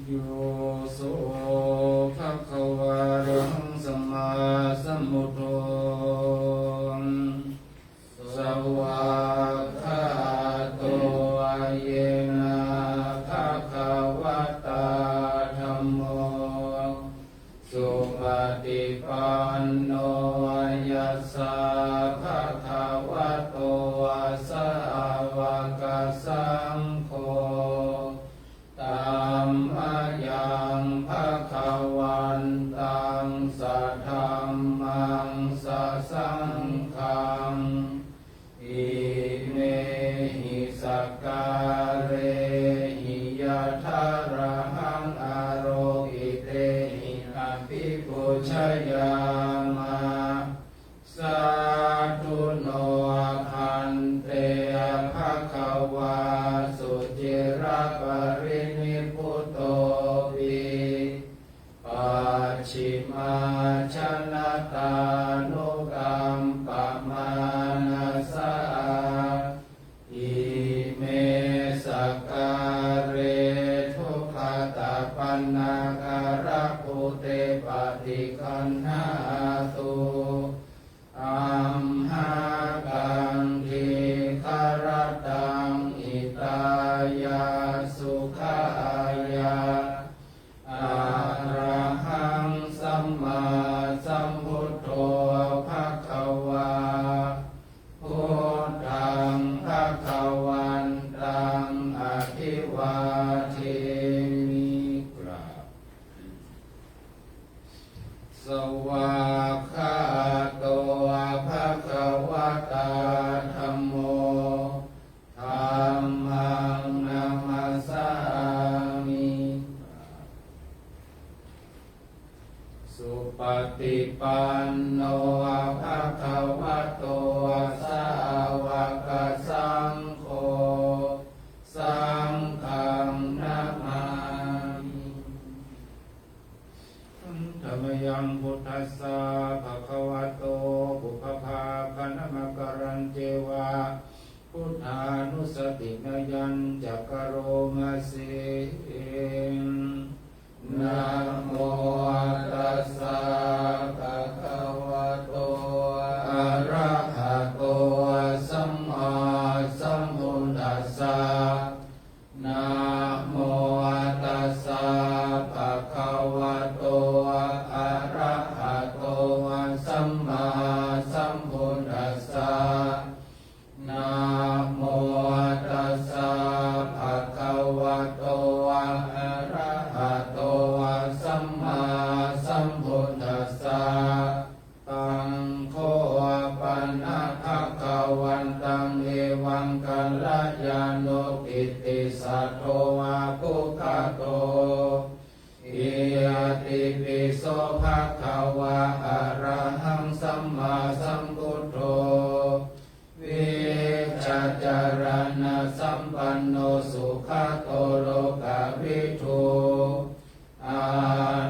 โยโสภะคะวะอะระหังสัมมาสัมพุทโธสวากขาโตอะเยนะภะคะวะตาธัมโมสุปฏิปันโนยัสสะภะคะวะโตสาวกสังโฆธัมมายังภะคะวันตังสัทธัมมังสัสสังฆังอิเมหิสักการเรหิยะทาระหังอโรกิเตหิอภิปุชยามะสาธุโนคันเตภะคะวาสุจิระปรินิพพุตโตวิปัจฉิมาชนะตานุกัมปะมานัสสะอิเมสักการเรทุกขตาปันนาการะปุเตปฏิคันหาตุอัมหากังทีคารตังอิตายาสุขายาอะระหังสัมมาสัมพุทโธภะคะวาพุทธังภะคะวันตังอภิวาเทมิกราบสวากขาโตภะคะวะตาธัมโมธัมมังนัมมัสสามิสุปฏิปันโนภะคะวะโตสาวกสังโฆสังฆังนะมามิธรรมยังพุทธัสสะภะคะวะโตปุพพภาคะนะมะกะรังเจวะพุทธานุสตินายัญจักกะโรมะเสนะโมตัสสะภะคะวะโตอะระหะโตสัมมาสัมพุทธัสสะนะโมตัสสะภะคะวะโตอะระหะโตสัมมาสัมพุทธัสสะนะโมตัสสะภะคะวะโตอะระหะโตสัมมาสัมพุทธัสสะตังโฆปันนะภะคะวันตังเอวังกัลยาโนกิตติสัทโตอะภุคโตอิยติปิโสภะคะวะอะระหังสัมมาสัมพุทโธวิช จจารณะสัมปันโนสุขโตโลกวิทูอา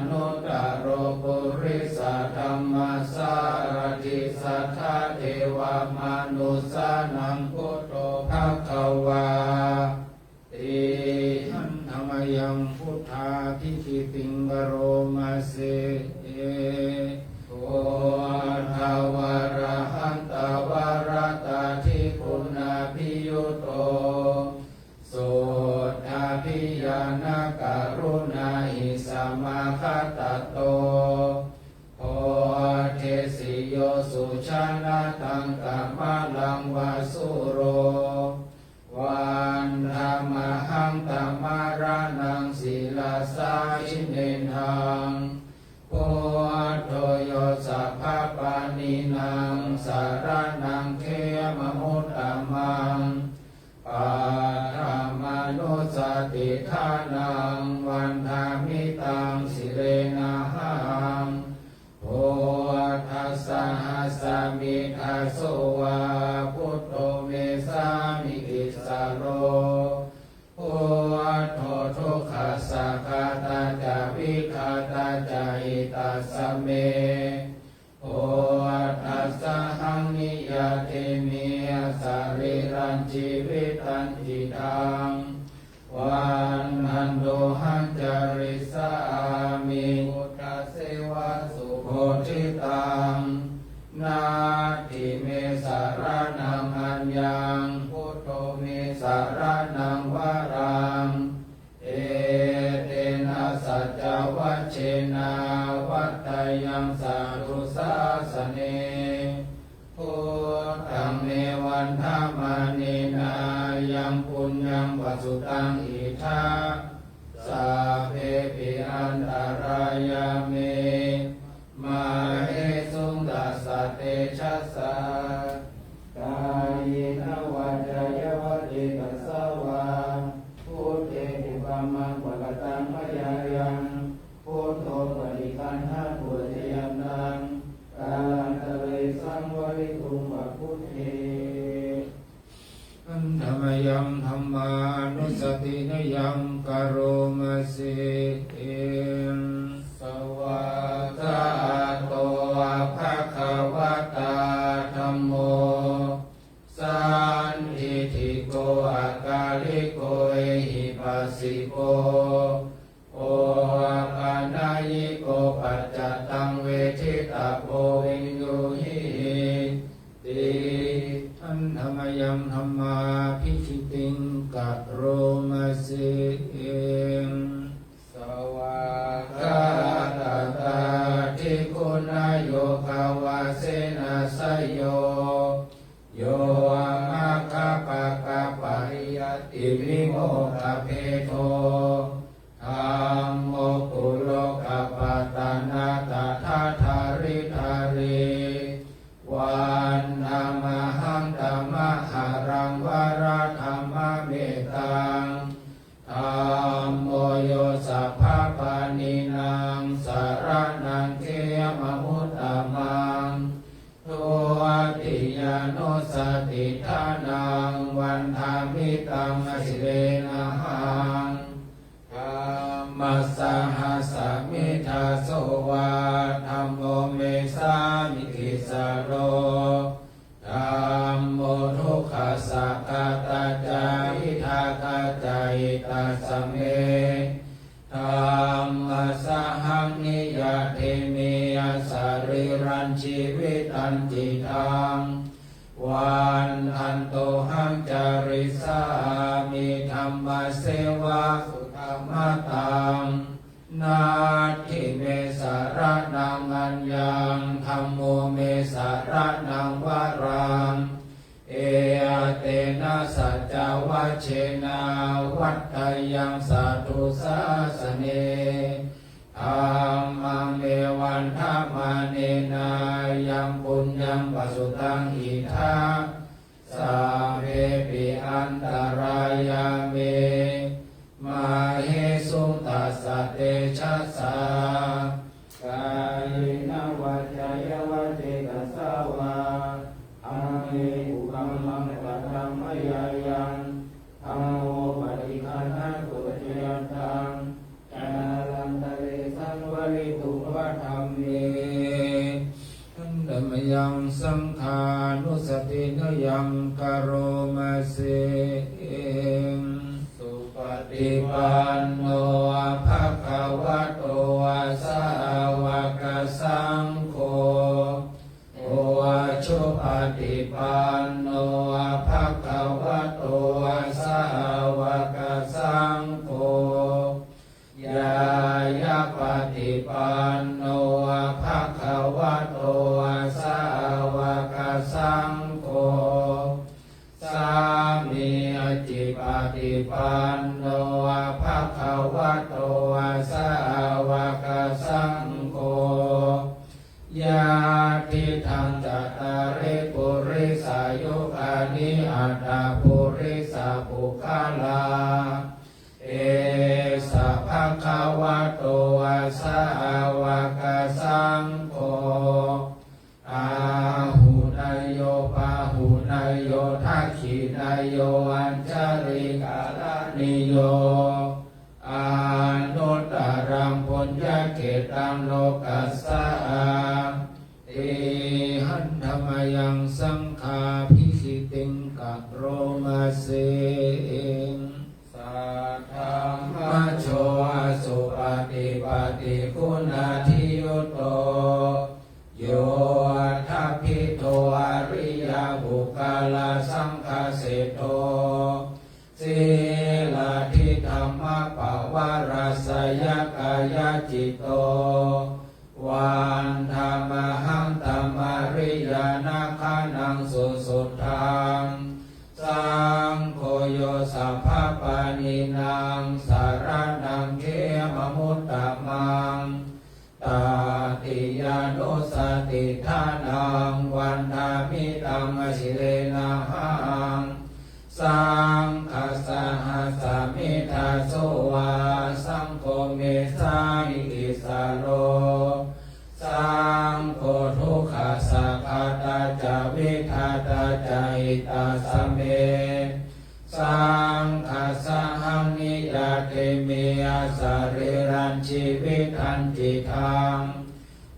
นุตตโรปุริสธรรมสารติสัทธาเทวมนุสสานังพุทโธภควาติหันธรรมยังพุทธาทิคิติงบรมเสโอทาวรหันตวรตาทิคุณาภิยุโตโสทาภิญาณการุณาหิสัมมาคัตโตโพเทสิโยสุชานาตังกัมมาลังวาสุโรวันธรรมหังตัมมารานังศีลาสาชิเนนังโพโทโยสัพพปานินังสารนังเขมมุตตมังปัฏฐามานุสติทานังวันธามิตังสิเรนะหังโพธัสสะหัสสะมิทัสโสวาพุทโธเมสามิกิสสโรโพโททุกขัสสะคาตาจาวิคาตาจาอิตัสสะเมโพธัสสะหังนิยเตมิสรีรันชีวิตันติตังวันหันโดหันจาริสามิพุทธเสวะสุโพธิตังนาทิเมสารนังอัญญังพุทโธเมสารนังวรังเอเตนะสัจจวัชเชนะวัตตยังสาธุสาสเนพุทธังเมวันธามานินายังปุญญังปัสสุตังอิทาสาเพปิอันตรายาเมมาเอสุงดัสสะเตชัสสะกายนวัจจยวติกัสสวาพุทเทติปัมมังปะกตังมะยายังพุทโธปฏิคันหาปุจยัมนังกาลันตะเลสังวริตุมะพุทเทอันธรรมยังธรรมานุสตินยังกโรมะเสเอสวะกาโตภะคะวะตาธัมโมสันทิฏฐิโกอะกาลิโกเอหิปัสสิโกโออะปานายิโกปัจจตังเวทิตาโพวินโยหิติอันธรรมยังธรรมาภิชิติงกัตโรมะเสเองสวากาตตาทิคุณาโยภาวะเสนาสยโยโยอามาคาปะกะปะริยติวิโมกขเพโทธัมโมปุโลกปัตตานาตถาธาริธาริวันธรรมหังธัมมหารังวราธรรมเมตตังธัมโมโยสัพพปานินังสารนังเขมมุตตมังทุติยานุสติทานังวันธามิตังสิเรนะหังมัสสหัสสะมิทาโสวาธัมโมเมสามิกิสโรธัมโมทุกขัสสะคาตาจาอิทาคาจาอิตัสสะเมธัมมัสสหังนิยเทมิสรีรันชีวิตันติตังวันทันโตหังจาริสามิธัมมเสวะสุธรรมตังนาทิเมสารนังอัญญังธัมโมเมสารนังวรังเอเตนะสัจจวัชเชนะวัตตยังสาธุสาสเนธัมมังเมวันธามาเนนายังปุญญังปัสสุตังอิทาสาเพปิอันตรายาเมมาเฮสุตัสสะเตชัสสะกายนวัจจยวติกัสสวาอังเออุกัมมังปัฏฐัมม ยายังธัมโมปฏิคันหตุจยันตังจารันตะเรสังวริตุวะธัมเมธัมมยังสังฆานุสตินยังกโรมาเสสุปฏิปันโนภะคะวะโตสาวกสังโฆโอชุปฏิปันโนภะคะวะโตสาวกสังโฆยายาปฏิปันโนภะคะวะโตสาวกสังโฆสามีจิปฏิปันโนภะคะวะโตสาวกสังโฆยาทิทังจัตตาริปุริสายุคานิอัตตาปุริสาปุคลาเอสะภะคะวะโตสาวกสังโฆอาหุนายโยปาหุนายโยทักขินายโยอัญชริกาลานิโยอานุตตรังปุญญเกตังโลกัสสะติหันธรรมยังสังฆาภิสิติงกัโรมาเสสัทธัมมะโชสุปฏิปฏิคุณาทิยุตโตโยทัพพิโตอริยบุคคลสังฆเสโตสีลาทิธรรมปวารสยกายจิตโตวันธรรมหังธรรมริยานาคานังสุสุทังสังโฆโยสัพพปานินางสารนังเขมมุตตมังตาติยานุสติทานังวันธามิตังอสิเลนะหังสังฆสหัสสมิทาโสวาสังโฆเมสามิกิสาโลสังโฆทุกขสัพพตาจาวิทาตาจาหิตาสเมสังฆสหังนิยาเตเมอาสาริรันชีวิตันจิตัง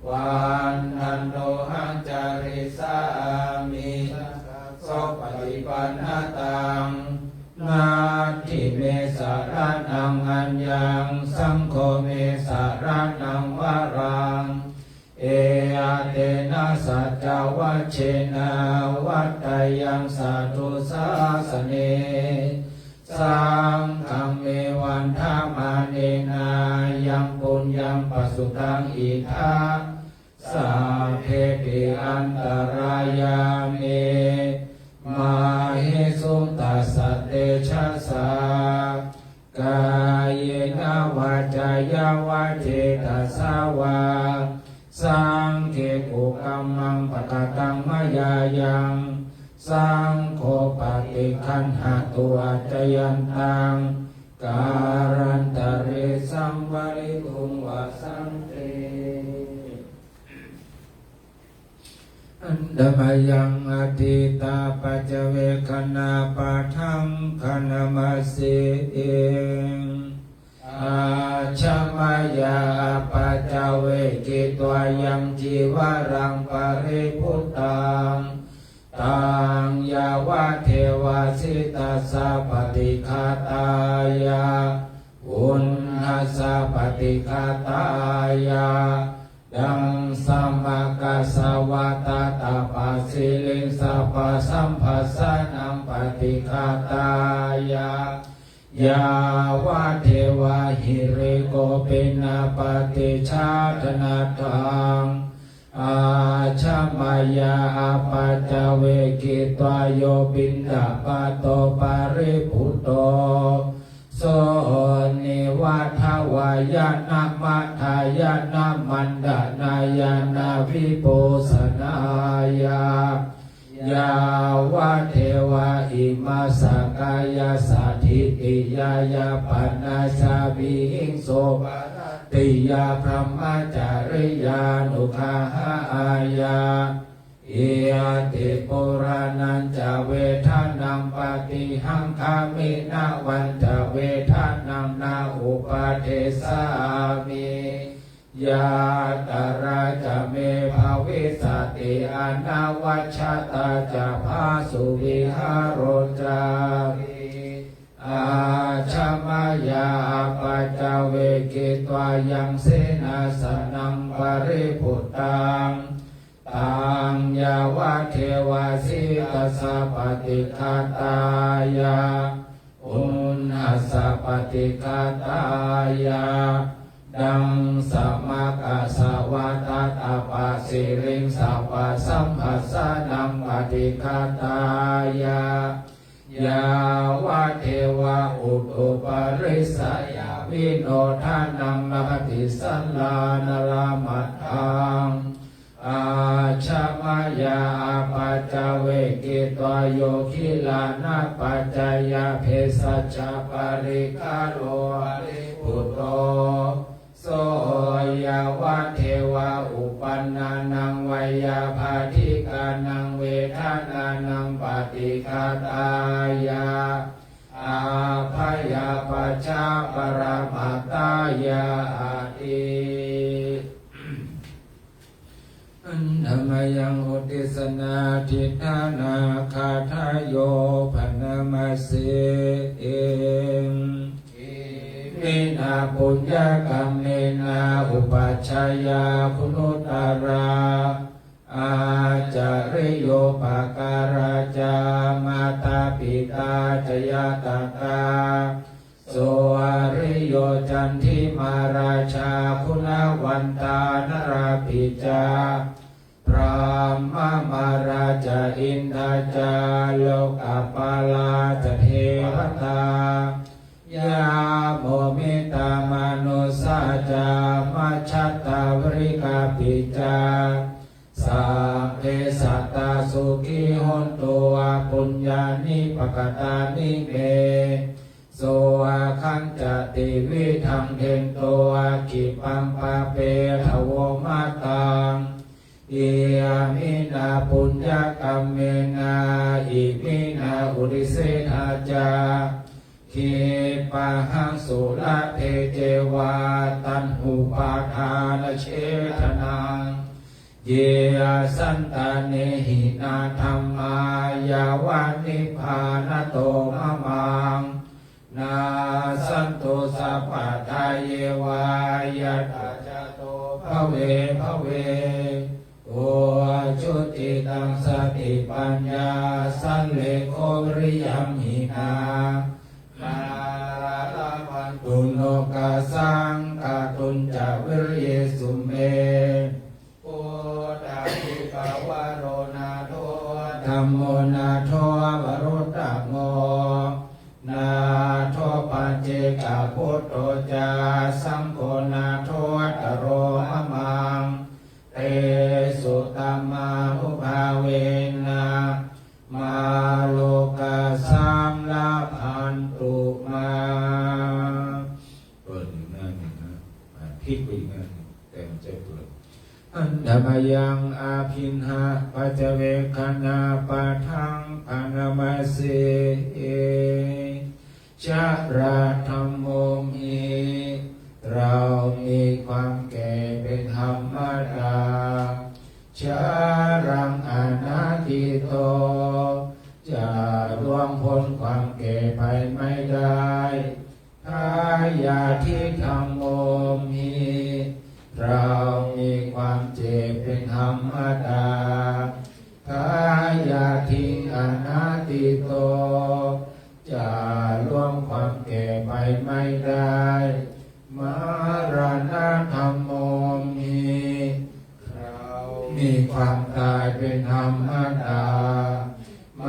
วันนันโตหังจาริสามิโสปฏิปันนตังนาทิเมสารนังอัญญังสังโฆเมสารนังวารังเออาเตนะสัจจวัชเชนะวัตตยังสาธุสาสเนสังฆัมเมวันธามาเนนายังปุญญังปสุตังอิทาสัพเพปิอันตรายาเมมาหิสุตตัสสะเตชะสากายเยนะวาจายาวาเจตสาวาสังเกกุกัมมังปะกะตังมายายังสังโฆปฏิคันหตุอัจยันตังการันตะเรสัมวริตุงวาสันเตอันดมยังอติตาปัจเจเวคณาปะทังคณมัสสิเองอาชมายาปัจเจเวกิตวายังจีวรังปริพุตตังตังยาวะเทวาสิตัสสะปฏิฆาตายาอุณหัสสะปฏิฆาตายาดังสัมมากัสสวะตาตาปัสสิลิงสัพพสัมภัสสะนังปฏิฆาตายายาวะเทวาหิริโกปินาปฏิชาตนาทังอาชมายาปัจจเวกิตวโยปินดาปโตปาริพุตโตโสนิวัฏวายานามัทายานามันดานายานาวิปุสนายายาวะเทวาอิมาสกายาสัทธิติยายาปนาชาวิหิงโสติยาพรหมจาริยานุภาหายา อ อิยติปุรานัญจะเวทานังปฏิหังคามินาวันจะเวทานังนาอุปาเทสามิยาตราจะเมภาวิสติอนาวัชตาจะภาสุวิหารจามิอาชมายาปัจจเวกิตวายังเสนาสนังปริพุตตังตังยาวะเทวาสิตสะปฏิฆาตายาอุณหสะปฏิฆาตายาดังสมักอาสาวะตตาปะสิริงสัพพะสัมภัสสะนังปฏิฆาตายายาวะเทวะอุตุปริสยาวิโนทานังมหติสัลลานรมัตถังอาชมายาปัจจเวกิตวโยคิลานาปัจจยาเพสัจจปริคาโลปุตโตโสยาวะเทวะอุปันนานังวัยยาภาธิกานังเวทานานังปฏิฆาตายาอาภยาปัจจาปรามาตายาติธรรมยังอุติสนาทิฏฐานาคาทายโยภนมัสสิเอมินาปุญญกรรมเมนาอุปัชฌายาคุณุตราอาจาริโยปาการาจามาตาปิตาจยาตตาโสอริโยจันทิมาราชาคุณวันตานราปิจาพระมมาราชาอินทาจาโลกาปาลาจเทวตายาโมมิตามนุสาจามัชฌตาวริกาปิจาสัพเพสัตตาสุขีหนตุปุญญานิปกตานิเมโสอาคันจติวิธังเทนโตอากิปังปะเปทโวมาตังเอียมินาปุญญกรรมเมนาอิมินาอุริเสนาจาขีปะหังสุระเทเจวาตันหุปาทานเชทนังเยสันตาเนหินาธรรมายาวานิพพานโตมะมังนาสันโตสัพพะทายเยวายะตาจโตภเวภเวโอจุติตังสติปัญญาสันเลโคริยัมหินามาลาพันตุโนกาสังกาตุนจาวิริยสุเมโอตาทิกาวาโรนาโทธัมโมนาโทวโรตโมนาโทปัจเจกาพุทโธจาสังโฆนาโทตโรมะมังเตสุตตมานุภาเวนะมาโลกาสัมลาภันตุมาเปิดหนึ่งหน้าหนึ่งนะพลิกไปอีกหน้าหนึ่งแต่มันจะเปิดอันธรรมยังอาภินหาปัจเจเวคนาปะทังปานามาเสเอชาราธรรมโมหิเรามีความแก่เป็นธรรมดาชารังอนาทิโตจะล่วงพ้นความแก่ไปไม่ได้ทายาทิธรรมโมหิเรามีความเจ็บเป็นธรรมดาทายาทิอนาทิโตจะล่วงความแก่ไปไม่ได้มรณะธรรมโมหิเรามีความตายเป็นธรรมดาม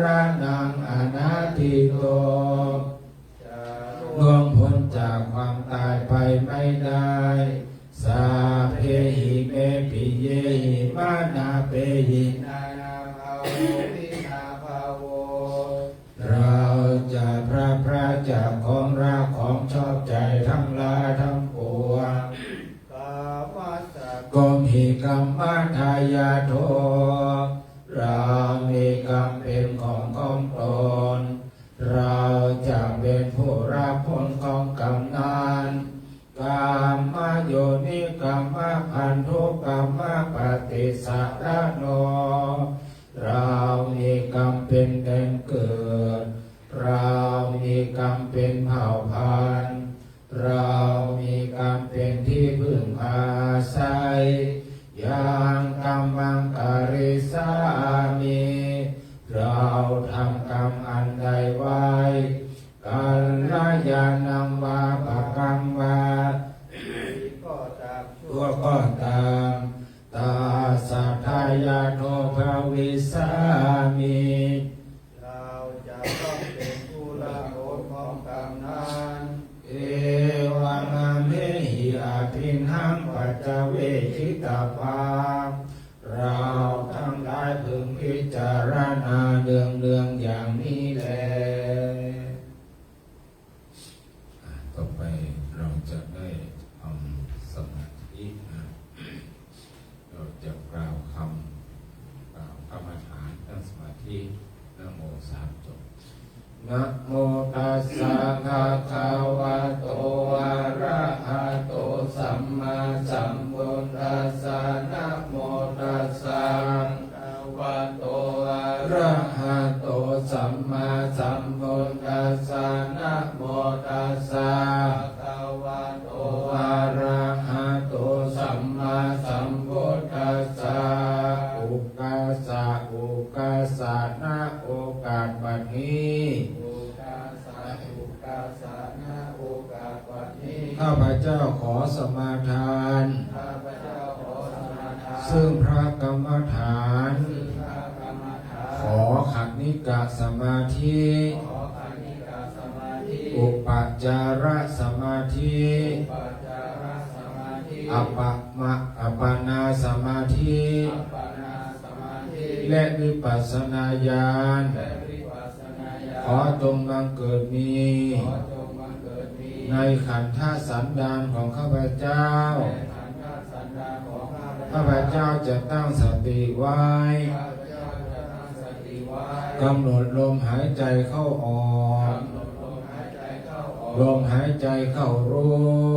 รณังอนาทิโตจะล่วงพ้นจากความตายไปไม่ได้สาเพหิเมปิเยหิมานาเปหินานาภาโววินาภาโวเราจะพระจากของรักของชอบใจทั้งหลายทั้งปวงกามัสสะกมหิกัมมัทายาโท แดนเกิดเรามีกรรมเป็นเผ่าพันธุ์เรามีกรรมเป็นที่พึ่งอาศัยยังกรรมังการิสามิเราทำกรรมอันใดไว้กัลยาณังวาปะกังวาก็ตามชั่วก็ตามตาสัทธายาโนภวิสามิเราจะต้องเป็นผู้ละโหนของกรรมนั้นเอวังเมหิอาทินหังปัจจเวคิตาภาเราทั้งหลายพึงพิจารณาเรื่องอย่างนี้แลต่อไปเราจะได้ทำสมาธิเราจะกล่าวคำกรรมฐานตั้งสมาธินะโมสามจบนะโมตัสสะภะคะวะโตอะระหะโตสัมมาสัมพุทธัสสะนะโมตัสสะภะคะวะโตอะระหะโตสัมมาสัมพุทธัสสะนะโมตัสสะภะคะวะโตอะระหะโตสัมมาสัมพุทธัสสะอุกัสสะอุกัสสะนะโอกาสบัดนี้ข้าพเจ้าขอสมาทานซึ่งพระกรรมฐานขอขันนิกะสมาธิอุปัจจารสมาธิอัปปนาสมาธิและวิปัสสนาญาณขอจงบังเกิดมีในขันธสันดานของข้าพเจ้าข้าพเจ้าจะตั้งสติไว้กำหนดลมหายใจเข้าออกลมหายใจเข้ารู้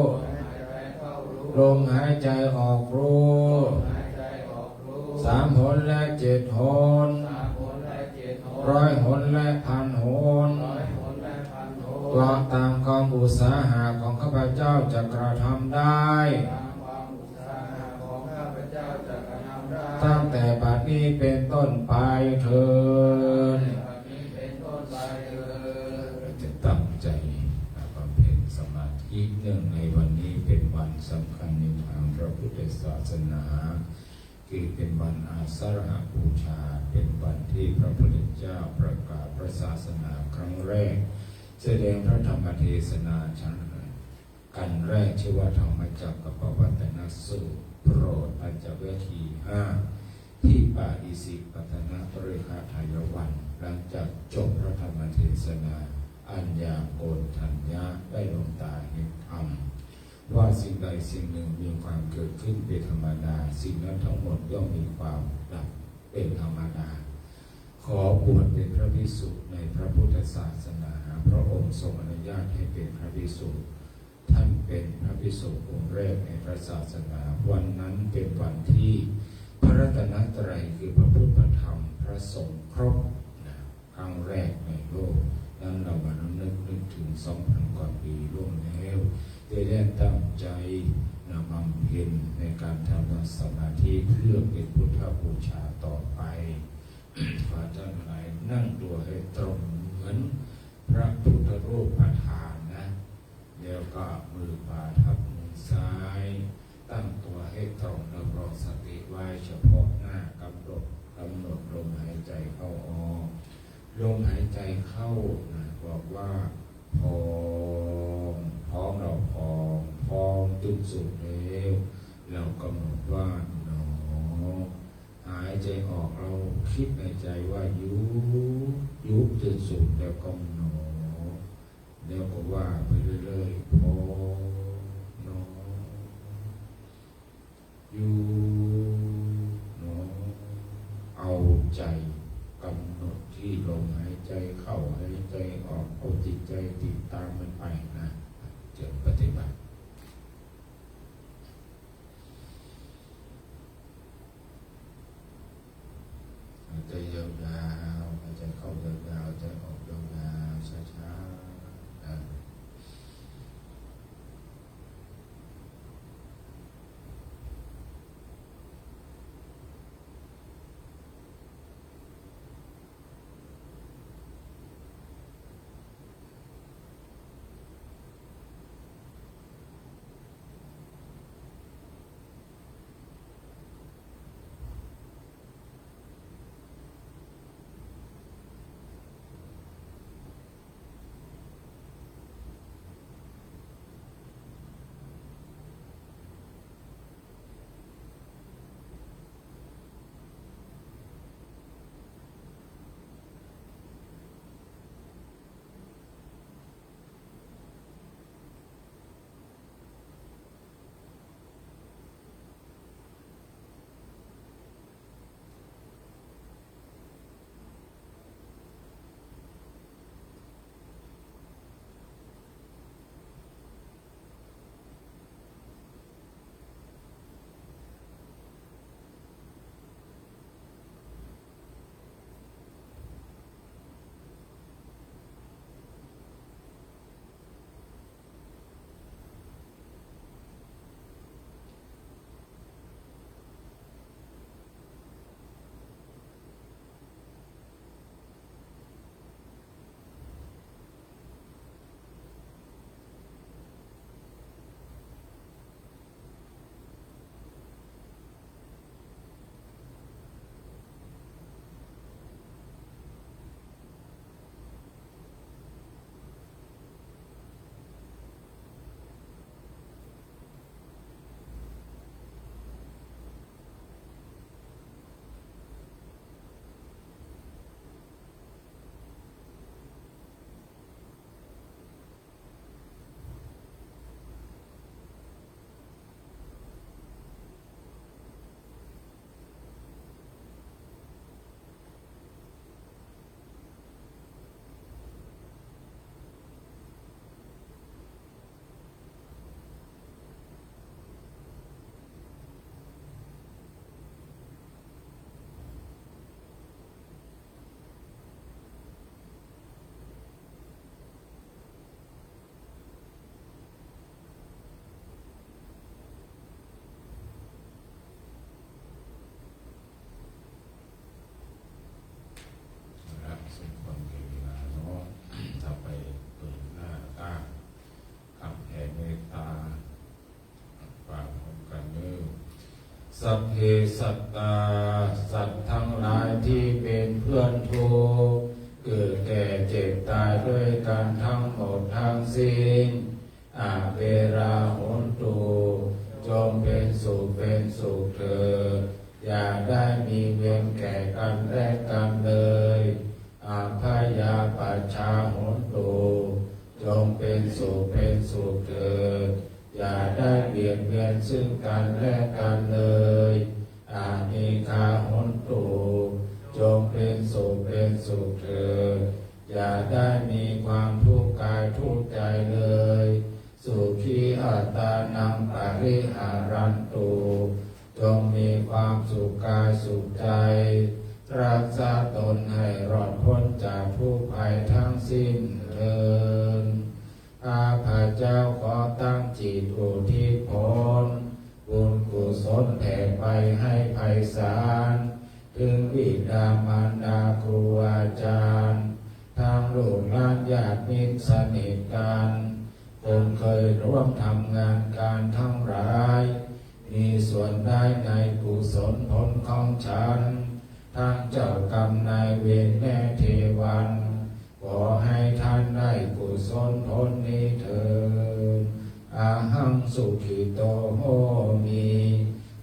ลมหายใจออกรู้3 หนและ7 หน100 หนและ1,000 หนว่าตามความอุตสาหะของข้าพเจ้าจะกระทำได้ตั้งแต่บัดนี้เป็นต้นไปเถิดจะตั้งใจบำเพ็ญสมาธิเนื่องในวันนี้เป็นวันสำคัญในทางพระพุทธศาสนาคือเป็นวันอาสาฬหบูชาเป็นวันที่พระพุทธเจ้าประกาศพระศาสนาครั้งแรกแสดงพระธรรมเทศนาชั้นกันแรกชื่อว่าธรรมจักรปวัตตนสูตรโปรดปัญจเวที5ที่ป่าอิสิปตนปริฆาทายวันหลังจากจบพระธรรมเทศนาอัญญาโกณทัญญาได้ลงตาเห็นธรรมว่าสิ่งใดสิ่งหนึ่งมีความเกิดขึ้นเป็นธรรมดาสิ่งนั้นทั้งหมดย่อมมีความดับเป็นธรรมดาขอบวชเป็นพระภิกษุในพระพุทธศาสนาพระองค์ทรงอนุญาตให้เป็นพระภิกษุท่านเป็นพระภิกษุองค์แรกในพระศาสนาวันนั้นเป็นวันที่พระรัตนตรัยคือพระพุทธพระธรรมพระสงฆ์ครบครั้งแรกในโลกนั้นเรามานึกถึง 2,000 กว่าปีล่วงแล้วได้ตั้งใจบำเพ็ญในการทำสมาธิเพื่อเป็นพุทธบูชาต่อไปขอท่านทั้งหลายนั่งตัวให้ตรงเหมือนพระพุทธรูปประธานนะแล้วก็มือขวาทับมือซ้ายตั้งตัวให้ตรงแล้วรอสติไว้เฉพาะหน้ากำหนดลมหายใจเข้าออกลมหายใจเข้าบอกว่าพองเราพองจุดสุดแล้วเรากำหนดว่าหนอหายใจออกเราคิดในใจว่ายุบจุดสุดแล้วก็หนอแล้วก็ว่าไปเรื่อยๆพองหนอยุหนอเอาใจกำหนดที่ลมหายใจเข้าหายใจออกเอาจิตใจติดตามมันไปนะเจริญปฏิบัติหายใจยาวๆหายใจเข้ายาว สัพเพสัตตาสัตว์ทั้งหลายที่เป็นเพื่อนทุกข์เกิดแก่เจ็บตายด้วยกันทั้งหมดทั้งสิ้นอาเวราโหนตุจงเป็นสุขเป็นสุขเถิดอย่าได้มีเวรแก่กันและกันเลยอาพยาปัชชาโหนตุจงเป็นสุขเป็นสุขเถิดอย่าได้เบียดเบียนซึ่งกันและกันเลยอานิคาโหนตุจงเป็นสุขเป็นสุขเถิดอย่าได้มีความทุกข์กายทุกข์ใจเลยสุขีอัตตานังปริหารันตุจงมีความสุขกายสุขใจรักษาตนให้รอดพ้นจากทุกภัยทั้งสิ้นเถิดข้าพระเจ้าขอตั้งจิตอุทิศผลบุญกุศลแผ่ไปให้ไพศาลถึงบิดามารดาครูอาจารย์ทางลูกหลานญาติมิตรสนิทกันคนเคยร่วมทำงานการทั้งหลายมีส่วนได้ในกุศลผลของฉันทั้งเจ้ากรรมนายเวรแม่เทวันขอให้ท่านได้กุศลผลนี้เถิดอาหังสุขิโตโหมิ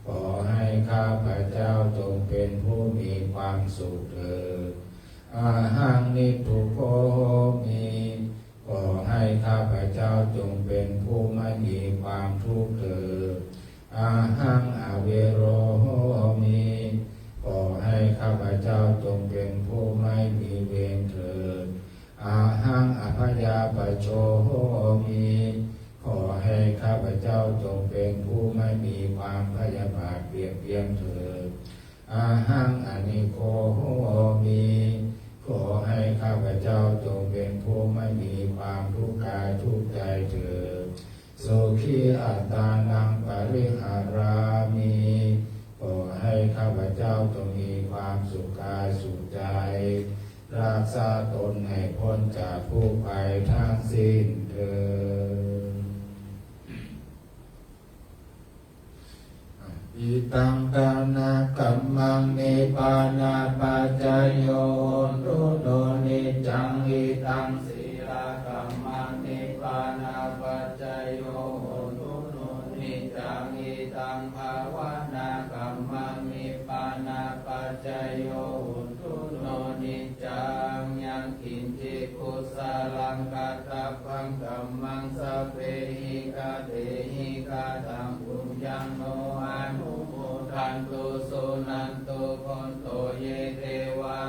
ขอให้ข้าพเจ้าจงเป็นผู้มีความสุขเถิดอาหังนิพพุโขโหมิขอให้ข้าพเจ้าจงเป็นผู้ไม่มีความทุกข์เถิดอาหังอเวโรโหมิขอให้ข้าพเจ้าจงเป็นผู้ไม่มีเวรเถิดอาหังอภยาปโชโหมิขอให้ข้าพเจ้าจงเป็นผู้ไม่มีความพยาบาทเบียดเบียนเถิดอาหังอนิโกโหมิขอให้ข้าพเจ้าจงเป็นผู้ไม่มีความทุกข์กายทุกข์ใจเถิดสุขีอัตตานังปริหารามิขอให้ข้าพเจ้าจงมีความสุขกายสุขใจรักษาตนให้พ้นจากผู้ภัยทั้งสิ้นเถิดอิตังกานากัมมังเนปานาปัจจโยรุโดนิจังอิตังศีลากัมมังเนปานาปัจจโยรุโดนิจังอิตังภาวนากัมมังเนปานาปัจจโยรุโดนิจังยังกินจิกุสาลังกัตถพังกัมมังสัพเพหิกาเตหิกาตังปุญญังโนอานุทันตุสุนันตุคนโตเยเทวา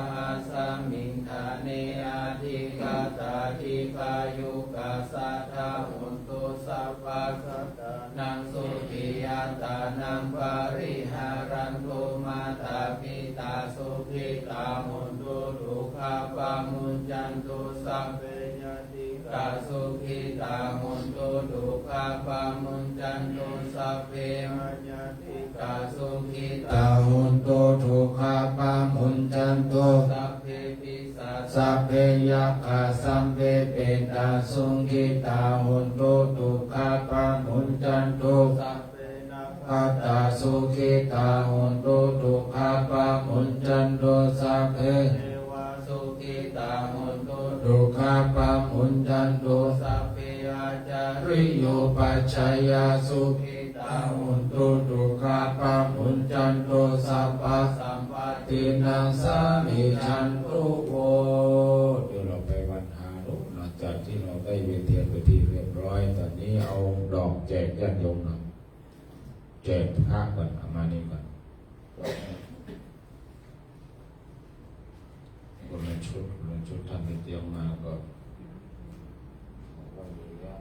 สามิงธาเนอาทิกาตาทิกายุกาสัทธาหุนตุสัพพะสัตตานังสุขิยาตานังปาริหารันตุมาตาปิตาสุขิตาหุนตุทุกขปามุญจันตุสัพเพญติกาสุขิตาหุนตุทุกขปามุญจันตุสัพเพญติกาสุขิตาหุนตุทุกขปามุญจันตุสัพเพปิสัสสัพเพยัคฆาสัมเพเปตาสุขิตาหุนตุทุกขปามุญจันตุสัพเพนัคขตาสุขิตาหุนตุทุกขปามุญจันตุสัพเพเทวาสุขิตาหุนตุทุกขปามุญจันตุสัพเพอาจาริโยปัจจยาสุขิตาหุนตุทุกขปามุญจันตุสัพพะสัมปตินังสามิชันตุโวเดี๋ยวเราไปวันหาลูกหลังจากที่เราได้เวียนเทียนไปที่เรียบร้อยตอนนี้เอาดอกแจกญาติโยมหน่อยแจกพระก่อนเอามานี่ก่อนคนละชุดท่านที่เตรียมมาก็วันนี้แล้ว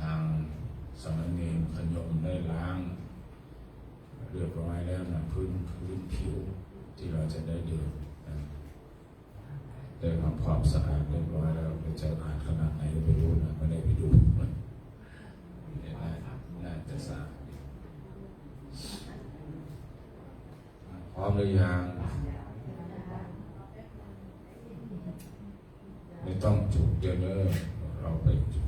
ทางสมณเณรขยมได้ล้างเรียบร้อยแล้วนะพื้นผิวที่เราจะได้ดื่มนะ ได้ทำความสะอาดเรียบร้อยแล้วจะสะอาดขนาดไหนก็ไม่รู้นะไม่ได้ไปดูมันน่าจะสะอาดพร้อมหรือยังไม่ต้องจุดเยอะเลยเราไปจุด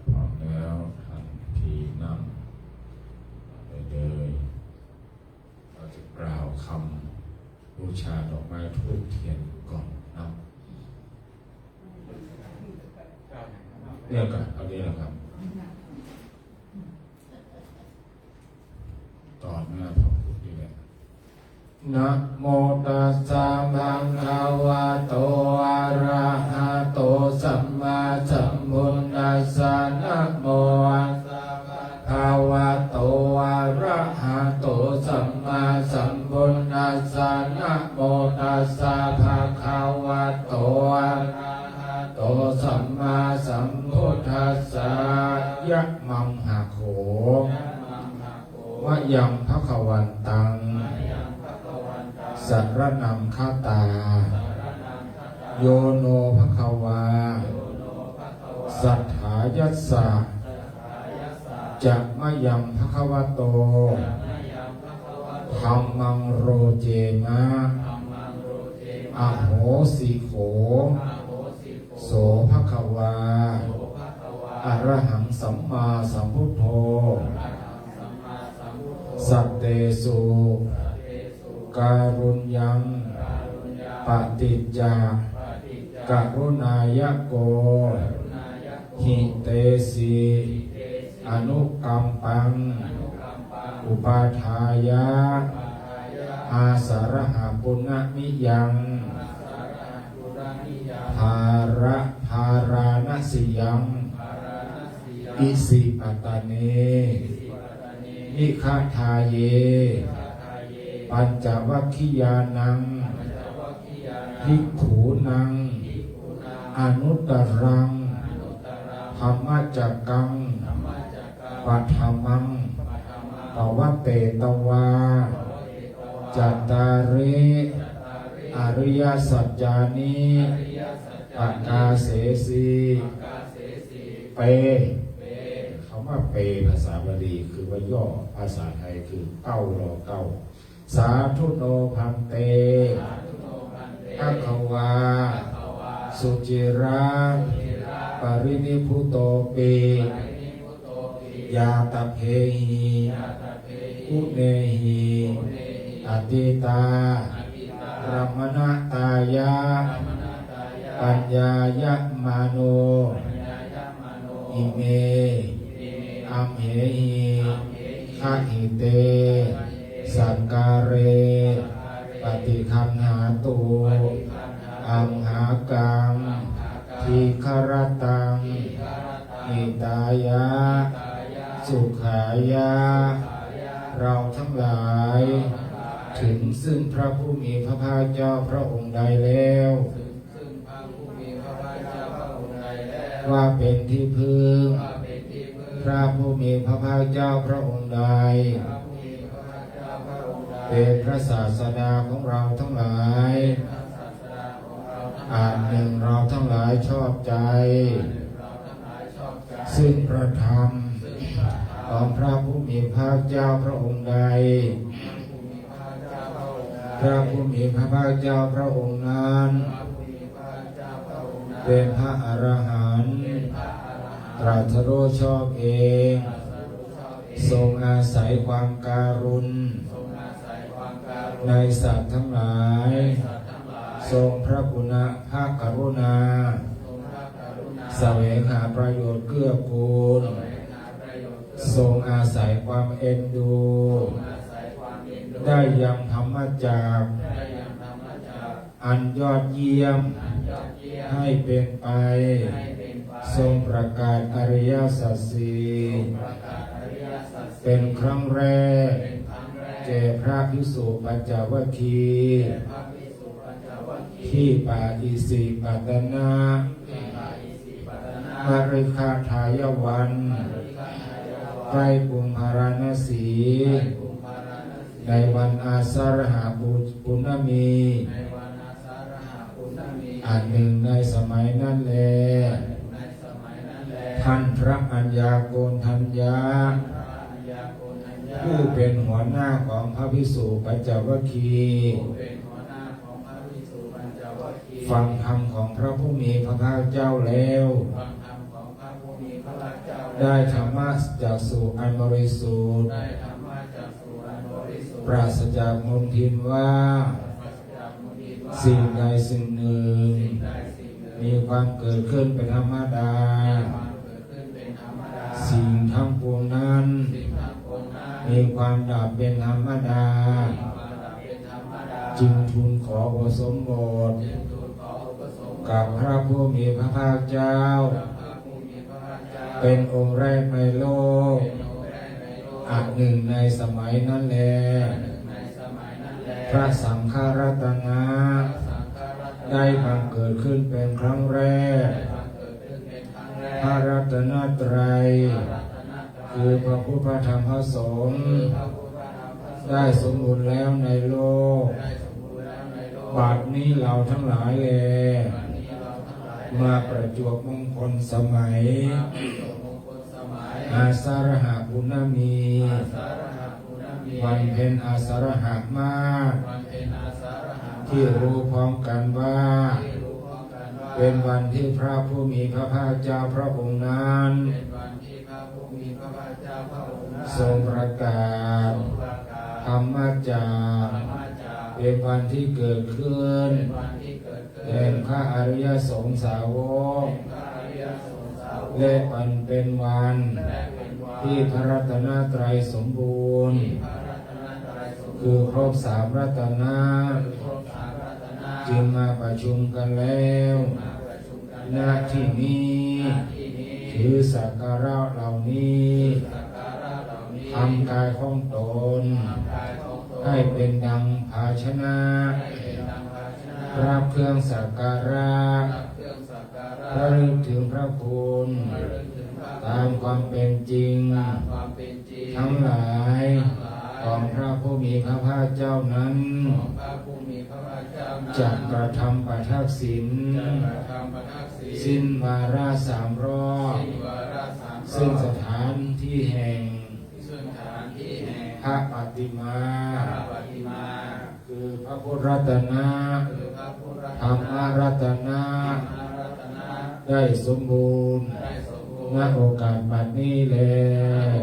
พร้อมแล้วทันทีนั่งไปเลยเราจะกล่าวคำบูชาดอกไม้ธูปเทียนก่อนนะเนี่ยกันเอานี้แหละครับต่อหน้าพระพุทธนี่แหละนะโมตัสสะภะคะวะโตอะระหะโตสัมมาสัมพุทธัสสะนะโมตัสสะภะคะวะโตอะระหะโตสัมมาสัมพุทธัสสะนะโมตัสสะภะคะวะโตอะระหะโตสัมมาสัมพุทธัสสะยะมังหะโขวะยังภคะวันตังสรณังคตาโยโนภควาสัทธายัสสะจักมะยังภควโตธัมมังโรเจมะอโหสิโขโสภควาอรหังสัมมาสัมพุทโธสัตเตสุการุญยังปฏิจจกรุณายโกหิเตสีอนุกัมปังอุปาทายะอาสาระหะปุณมิยังภาระภาราณสิยังอิสิปตาเนนิฆาทาเยปัญจวัคคียานังภิกขุนังอนุตตรังธรรมจักกังปัฏฐมังปวัตเตตวาจัตตาริอริยสัจจานิปกาเสสีเปคำว่าเปภาษาบาลีคือว่าย่อภาษาไทยคือเก้ารอเก้าสาธุโนพันเตภควาสุจิราปรินิพุโตปิยาตเพหิอุเนหิอติตารมณตายะปัญญายะมาโนอิเมอัมเหหิขะหิเตสังการเรปฏิคันหาตุอัมหากังทีครตังหิตายะสุขายะเราทั้งหลายถึงซึ่งพระผู้มีพระภาคเจ้าพระองค์ใดแล้วว่าเป็นที่พึ่งพระผู้มีพระภาคเจ้าพระองค์ใดเป็นพระศาสดาของเราทั้งหลายอันหนึ่งเราทั้งหลายชอบใจซึ่งพระธรรมของพระผู้มีพระภาคเจ้าพระองค์ใดพระผู้มีพระภาคเจ้าพระองค์นั้นเป็นพระอรหันต์ตรัสรู้ชอบเองทรงอาศัยความการุณในสัตว์ทั้งหลายทรงพระกุณะภาคกรุณาแสวงหาประโยชน์เกื้อกูลทรงอาศัยความเอ็นดูได้ยังธรรมจักรอันยอดเยี่ยมให้เป็นไปทรงประกาศอริยสัจสี่เป็นครั้งแรกแก่พระภิกษุปัญจวัคคีย์ ที่ป่าอิสิปตนะมฤคทายวันใกล้กรุงพาราณสี ในวันอาสาฬหาปุณณมีอันหนึ่งในสมัยนั้นแลท่านพระอัญญาโกณทัญญาผู้เป็นหัวหน้าของพระภิกษุปัญจวัคคีย์ฟังธรรมของพระผู้มีพระภาคเจ้าแล้วได้ธรรมะจากสู่อันบริสุทธิ์ปราศจากมลทินว่าสิ่งใดสิ่งหนึ่งมีความเกิดขึ้นเป็นธรรมดาสิ่งทั้งปวงนั้นมีความดับเป็นธรรมดาจึงทูลขออุปสมบทกับพระผู้มีพระภาคเจ้าเป็นองค์แรกในโลกอันหนึ่งในสมัยนั้นแลพระสังฆรัตนะได้บังเกิดขึ้นเป็นครั้งแรกพระรัตนตรัยคือพระพุทธพระธรรมพระสงฆ์ได้สมบูรณ์แล้วในโลกบัดนี้เราทั้งหลายแลมาประจวบมงคลสมัยอาสาฬหาปุณณมีวันเพ็ญอาสาฬหามากที่รู้พร้อมกันว่าเป็นวันที่พระผู้มีพระภาคเจ้าพระองค์นั้นทรงประกาศธรรมจักรเป็นวันที่เกิดขึ้นแห่งพระอริยสงฆ์สาวกและวันเป็นวันที่พระรัตนตรัยสมบูรณ์คือครบสามรัตนะจึงมาประชุมกันแล้วณที่นี้ถือสักการะเหล่านี้ทำกายของตนให้เป็นดังภาชนะรับเครื่องสักการะระลึกถึงพระคุณตามความเป็นจริงทั้งหลายของพระผู้มีพระภาคเจ้านั้นจะกระทำประทักษิณสิ้นวาระ3 รอบซึ่งสถานที่แห่งพระปฏิมาคือพระพุทธรัตนะธรรมรัตนะได้สมบูรณ์ณโอกาสบัดนี้แล้ว